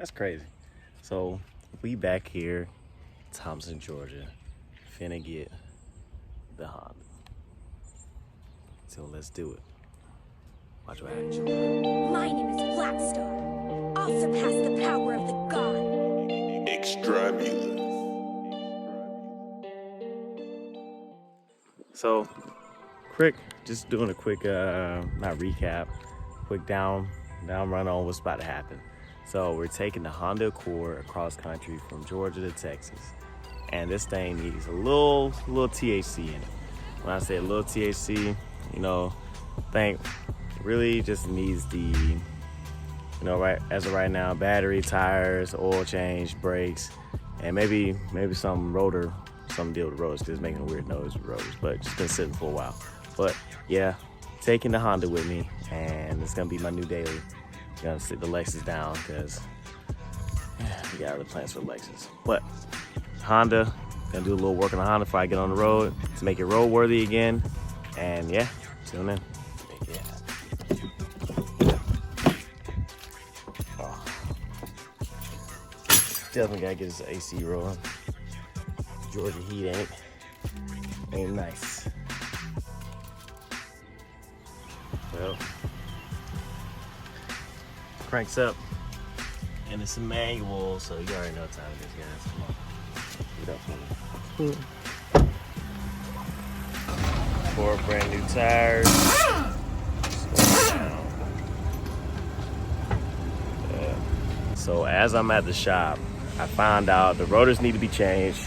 That's crazy. So we back here, Thompson, Georgia, finna get the Honda. So let's do it. Watch what happens. My name is Blackstar. I'll surpass the power of the god. Extrabulous. So, just doing a quick, not recap, quick down run on what's about to happen. So we're taking the Honda Accord across country from Georgia to Texas, and this thing needs a little THC in it. When I say a little THC, think really just needs the, right as of right now, battery, tires, oil change, brakes, and maybe some deal with rotors, because it's making a weird noise with rotors, but just been sitting for a while. But yeah, taking the Honda with me, and it's gonna be my new daily. Gonna sit the Lexus down because we got other plans for the Lexus. But Honda, gonna do a little work on the Honda before I get on the road to make it roadworthy again. And yeah, tune in. Oh. Definitely gotta get his AC rolling. Georgia heat ain't nice. Well, cranks up, and it's a manual, so you already know what time it is, guys. Come on, get up for me. 4 brand new tires. So as I'm at the shop, I found out the rotors need to be changed,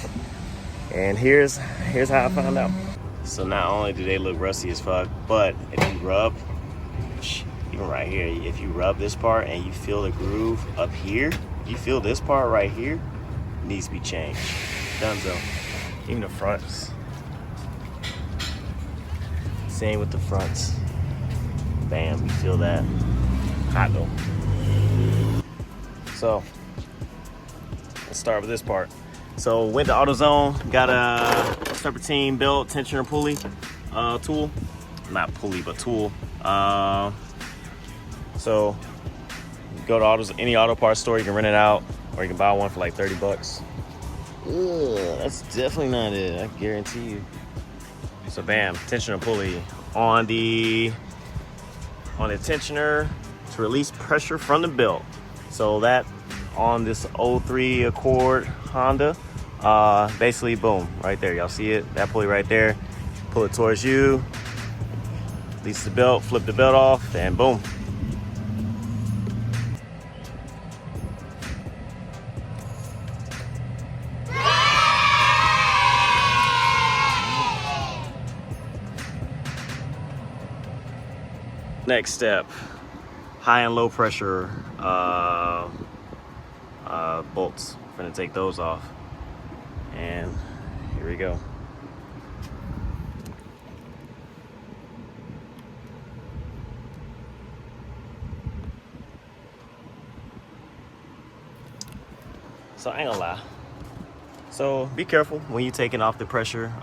and here's how I found out. So not only do they look rusty as fuck, but if you rub, even right here, if you rub this part and you feel the groove up here, you feel this part right here needs to be changed. Dunzo. Even the fronts. Same with the fronts. Bam, you feel that. Hot though. So let's start with this part. So went to AutoZone, got a serpentine belt tensioner pulley tool. Not pulley, but tool. So you go to any auto parts store, you can rent it out, or you can buy one for like 30 bucks. Ugh, that's definitely not it, I guarantee you. So bam, tensioner pulley on the tensioner to release pressure from the belt. So that on this 03 Accord Honda, basically boom, right there, y'all see it? That pulley right there, pull it towards you, release the belt, flip the belt off, and boom. Next step, high and low pressure bolts. We're gonna take those off, and here we go. So I ain't gonna lie. So be careful when you're taking off the pressure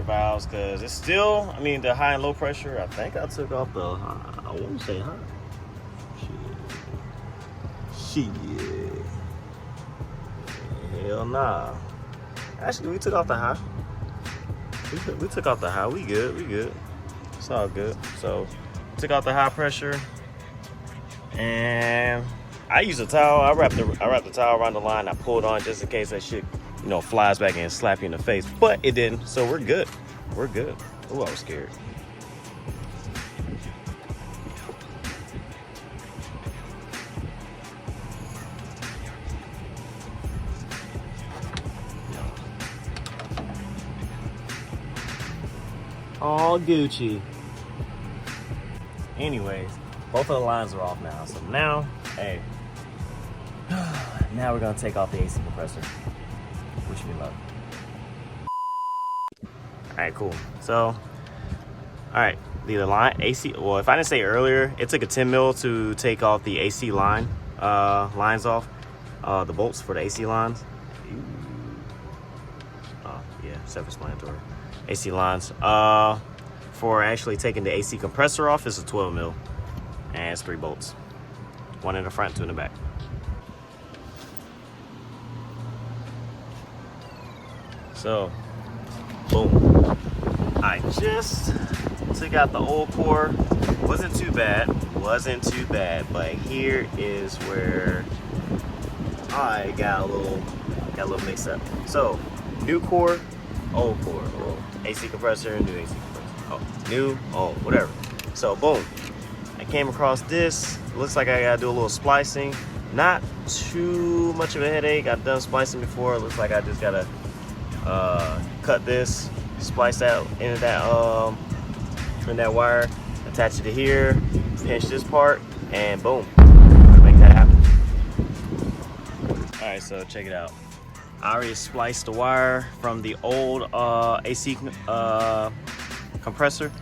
valves, because it's still, the high and low pressure, I think I took off I won't say high. Shit. Hell nah. Actually, we took off the high. We took off the high. We good. It's all good. So, took out the high pressure, and I use a towel. I wrap the towel around the line. I pull it on just in case that shit, flies back and slap you in the face. But it didn't, so we're good. We're good. Ooh, I was scared. All Gucci. Anyways, both of the lines are off now. So now, hey, now we're gonna take off the AC compressor. Wish me luck. All right, cool. So, all right, the line AC. Well, if I didn't say earlier, it took a 10 mil to take off the AC lines off, the bolts for the AC lines. Oh yeah, self-explanatory. AC lines. For actually taking the AC compressor off, it's a 12 mil, and it's 3 bolts. One in the front, two in the back. So, boom. I just took out the old core. Wasn't too bad, but here is where I got a little mixed up. So, new core, old core, AC compressor, new AC compressor. Oh, new, old, whatever. So, boom. I came across this. Looks like I gotta do a little splicing. Not too much of a headache. I've done splicing before. It looks like I just gotta cut this, splice that into that wire, attach it to here, pinch this part, and boom, make that happen. All right, so check it out. I already spliced the wire from the old AC compressor,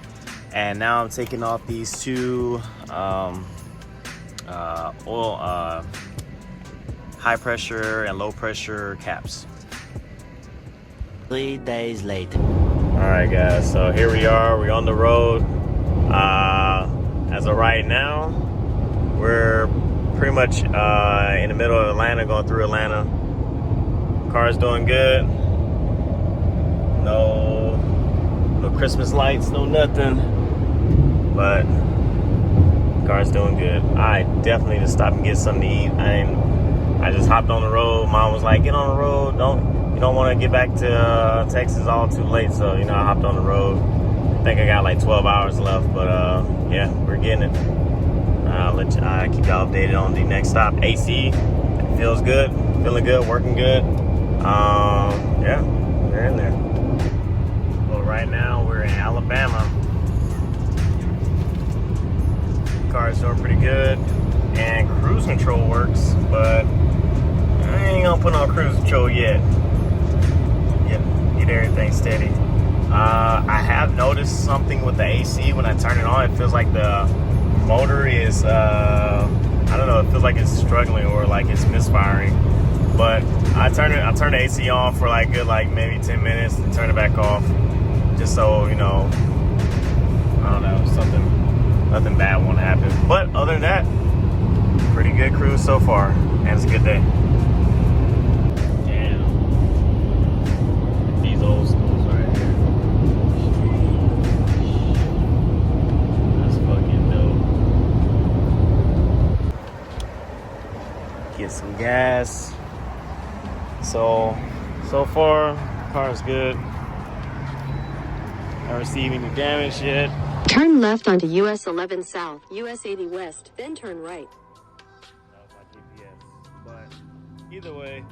and now I'm taking off these two high pressure and low pressure caps. 3 days later. All right, guys, so here we are. We're on the road. As of right now, we're pretty much in the middle of Atlanta, going through Atlanta. Car's doing good. No Christmas lights, no nothing. But car's doing good. I definitely need to stop and get something to eat. I just hopped on the road. Mom was like, "Get on the road. You don't want to get back to Texas all too late." So I hopped on the road. I think I got like 12 hours left, but yeah, we're getting it. I'll keep y'all updated on the next stop. AC feels good, feeling good, working good. Yeah, we're in there. Well, right now we're in Alabama. Car's doing pretty good, and cruise control works, but I ain't gonna put on cruise control yet. Get everything steady. I have noticed something with the AC when I turn it on. It feels like the motor is, I don't know, it feels like it's struggling or like it's misfiring. But I turn the AC on for like good, like maybe 10 minutes and turn it back off, just so, I don't know, nothing bad won't happen. But other than that, pretty good cruise so far, and it's a good day. Damn, these old schools right here. That's fucking dope. Get some gas. So far, car is good. Not receiving any damage yet. Turn left onto US 11 South, US 80 West, then turn right. That was my GPS. But either way,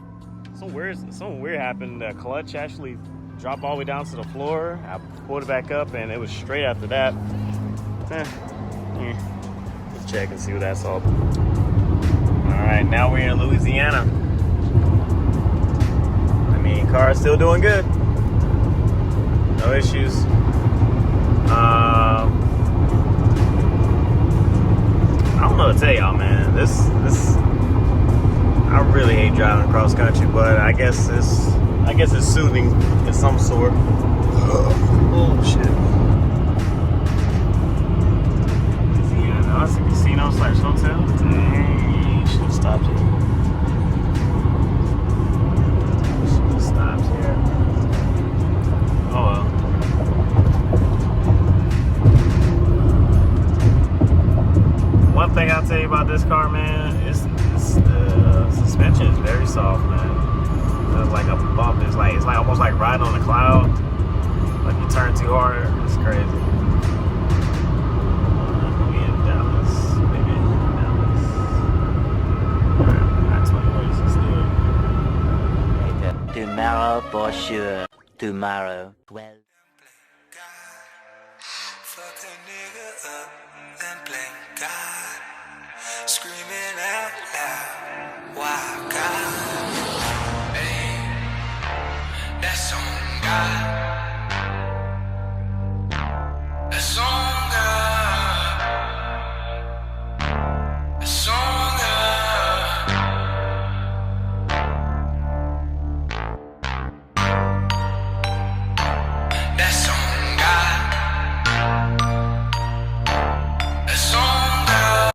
something weird happened. The clutch actually dropped all the way down to the floor. I pulled it back up, and it was straight after that. Let's check and see what that's all. All right, now we're in Louisiana. Car is still doing good. No issues. I don't know what to tell y'all, man. This I really hate driving across country, but I guess it's soothing in some sort. Oh shit. Louisiana. That's a casino/hotel. Dang, should have stopped here. Oh well. One thing I'll tell you about this car, man, is the suspension is very soft, man. There's like a bump. It's like almost like riding on a cloud. Like you turn too hard, it's crazy. We in Dallas, maybe Dallas. Alright, I-20 is good. Tomorrow for sure. Tomorrow, 12.